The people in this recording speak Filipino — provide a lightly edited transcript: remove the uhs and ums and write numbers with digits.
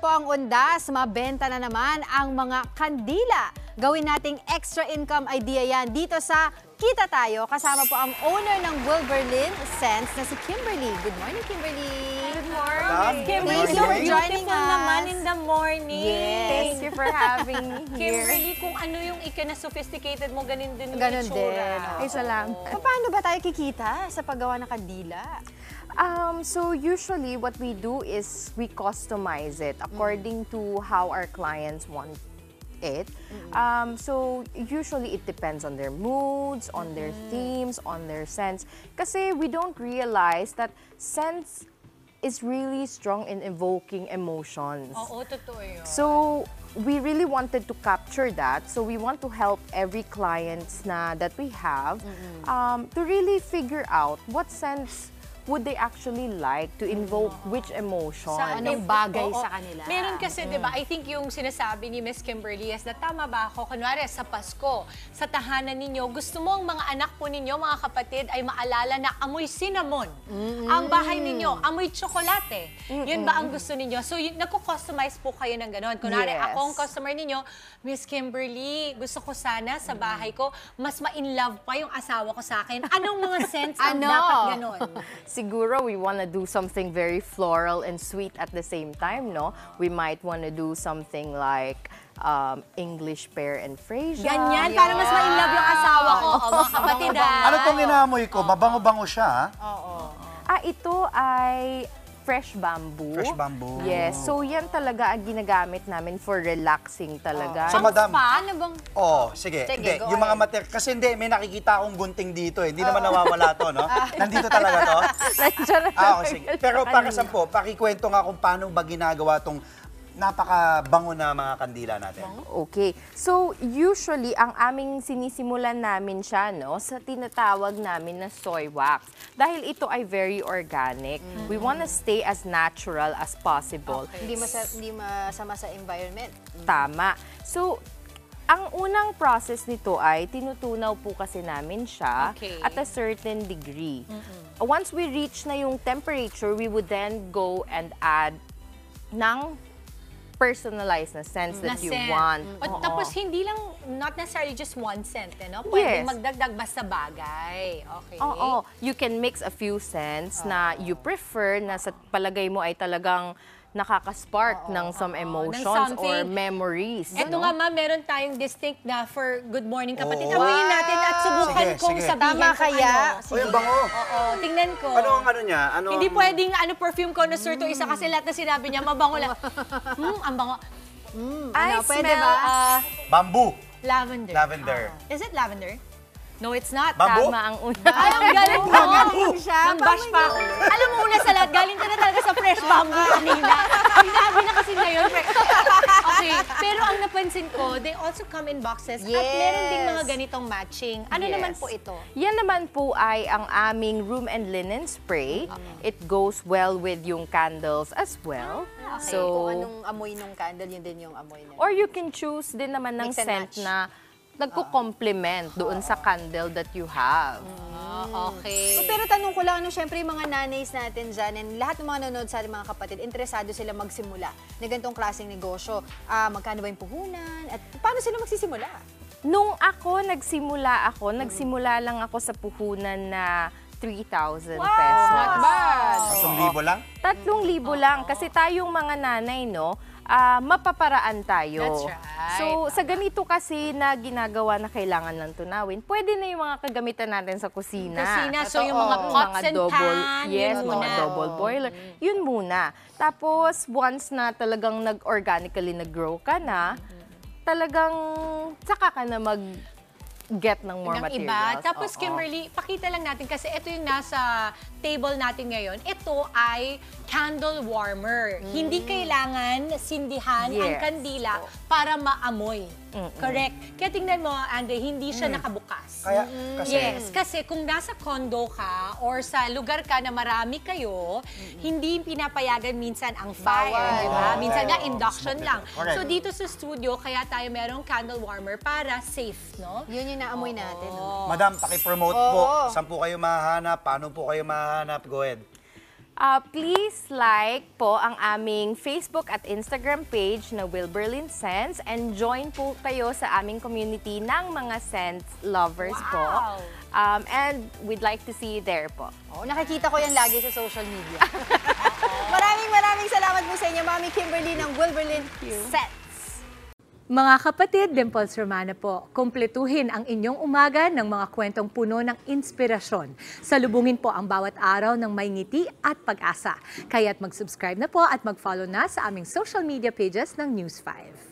po ang undas, mabenta na naman ang mga kandila. Gawin nating extra income idea yan dito sa Kita Tayo. Kasama po ang owner ng Wilberlin Scents na si Kimberly. Good morning, Kimberly. Good morning. Kimberly, Thank you for joining us. Naman in the morning. Yes. Thank you for having me here. Kimberly, kung ano yung ika-na-sophisticated mo, ganun din yung Ganun itsura. din. Ay, salamat. Paano ba tayo kikita sa paggawa ng kandila? So usually what we do is we customize it according to how our clients want it. So usually it depends on their moods, on their themes, on their scents. Kasi we don't realize that scents is really strong in evoking emotions. Oo, totoo yun. So we really wanted to capture that. So we want to help every clients that we have to really figure out what scents would they actually like to invoke which emotion. Sa anong bagay Oo. sa kanila? Meron kasi, di ba, I think yung sinasabi ni Miss Kimberly is na tama ba ako, kunwari sa Pasko, sa tahanan ninyo, gusto mo ang mga anak po ninyo, mga kapatid, ay maalala na amoy cinnamon. Ang bahay ninyo, amoy tsokolate. Yun ba ang gusto ninyo? So, nagko-customize po kayo ng ganon. Kunwari, Yes. ako ang customer ninyo, Miss Kimberly, gusto ko sana sa bahay ko, mas ma-in-love pa yung asawa ko sa akin. Anong mga scents ang Ano? dapat ganon? Siguro we want to do something very floral and sweet at the same time, no? We might want to do something like English pear and freesia. Ganyan, para mas ma-in-love yung asawa ko. O, mga kapatid, Ano tong inaamoy ko? Mabango-bango siya, ha? Ito ay fresh bamboo. Fresh bamboo. Yes. So yan talaga ang ginagamit namin for relaxing talaga. So, madam, Paano bang... sige. Sige, Hindi, go yung mga ahead. kasi hindi, may nakikita akong gunting dito eh. Hindi naman nawawala to, no? Nandito talaga to? Nandiyan na Okay, sige. Pero para saan po, pakikwento nga kung paano ba ginagawa tong napakabango na mga kandila natin. Okay. So, usually, ang aming sinisimulan namin siya, no, sa tinatawag namin na soy wax. Dahil ito ay very organic. We want to stay as natural as possible. Hindi masama sa environment. Tama. So, ang unang process nito ay tinutunaw po kasi namin siya Okay. at a certain degree. Once we reach na yung temperature, we would then go and add ng personalized na scents that you want. O, Oo. tapos hindi lang, not necessarily just one scent, eh, no? Pwede Yes. magdagdag basta bagay. Okay. Oo. You can mix a few scents na you prefer na sa palagay mo ay talagang nakaka-spark ng some emotions or memories. Ito no? nga, ma'am, meron tayong distinct na for Good Morning Kapatid. Amoyin natin at subukan Sige, kong sige. sabihin Tama kung kaya? ano. Uy, ang bango. Oo, tingnan ko. Ano ang ano niya? Ano Hindi ang- pwedeng perfume connoisseur to isa kasi lahat na sinabi niya, mabango lang. Ang bango. I Ano, pwede smell, ba? Bamboo. Lavender. Lavender. Is it lavender? No, it's not. Bamboo? tama ang una. Ay, ang galing mo! Magaling siya. Nang-bash pa ako. Alam mo, una sa lahat, galing ka na talaga sa fresh bamboo kanina. Sinabi na kasi ngayon. Okay, pero ang napansin ko, they also come in boxes at meron ding mga ganitong matching. Ano Yes. naman po ito? Yan naman po ay ang aming room and linen spray. It goes well with yung candles as well. Okay, So, kung anong amoy nung candle, yun din yung amoy na. or you can choose din naman ng Mix and scent match. na nagko-complement doon sa candle that you have. Okay. Pero tanong ko lang, syempre yung mga nanays natin dyan, and lahat ng mga nanonood sa ating mga kapatid, interesado sila magsimula na ganitong klaseng negosyo. Magkano ba yung puhunan? At paano sila magsisimula? Nung nagsimula lang ako sa puhunan na 3,000 pesos. Not bad! 3,000 lang? 3,000 lang. Kasi tayong mga nanay, no, mapaparaan tayo. That's right. So, sa ganito kasi na ginagawa na kailangan lang tunawin, pwede na yung mga kagamitan natin sa kusina. So yung mga pots and pan, yes, yun muna. mga double boiler. Yun muna. Tapos, once na talagang nag-organically nag-grow ka na, talagang saka ka na mag-get ng more ng materials. iba. Tapos Oo. Kimberly, pakita lang natin kasi ito yung nasa table natin ngayon. Ito ay candle warmer. Hindi kailangan sindihan ang Yes. kandila para maamoy. Correct. Kaya tingnan mo, Andre, hindi siya nakabukas. Kaya, kasi, Yes, kasi kung nasa condo ka or sa lugar ka na marami kayo, hindi pinapayagan minsan ang fire, Bawal. di ba? Minsan nga Oo. induction lang. Correct. So dito sa studio, kaya tayo merong candle warmer para safe, no? Yun yung naamoy natin. No? Madam, paki-promote Oo. po. Saan po kayo mahanap? Paano po kayo mahanap? Go ahead. Please like po ang aming Facebook at Instagram page na Will Berlin Scents and join po kayo sa aming community ng mga scents lovers po. And we'd like to see you there po. Oh, nakikita ko yan lagi sa social media. Maraming salamat po sa inyo, Mami Kimberly ng Will Berlin Scents. Mga kapatid, Dimples Romana po, kumpletuhin ang inyong umaga ng mga kwentong puno ng inspirasyon. Salubungin po ang bawat araw ng may ngiti at pag-asa. Kaya't mag-subscribe na po at mag-follow na sa aming social media pages ng News 5.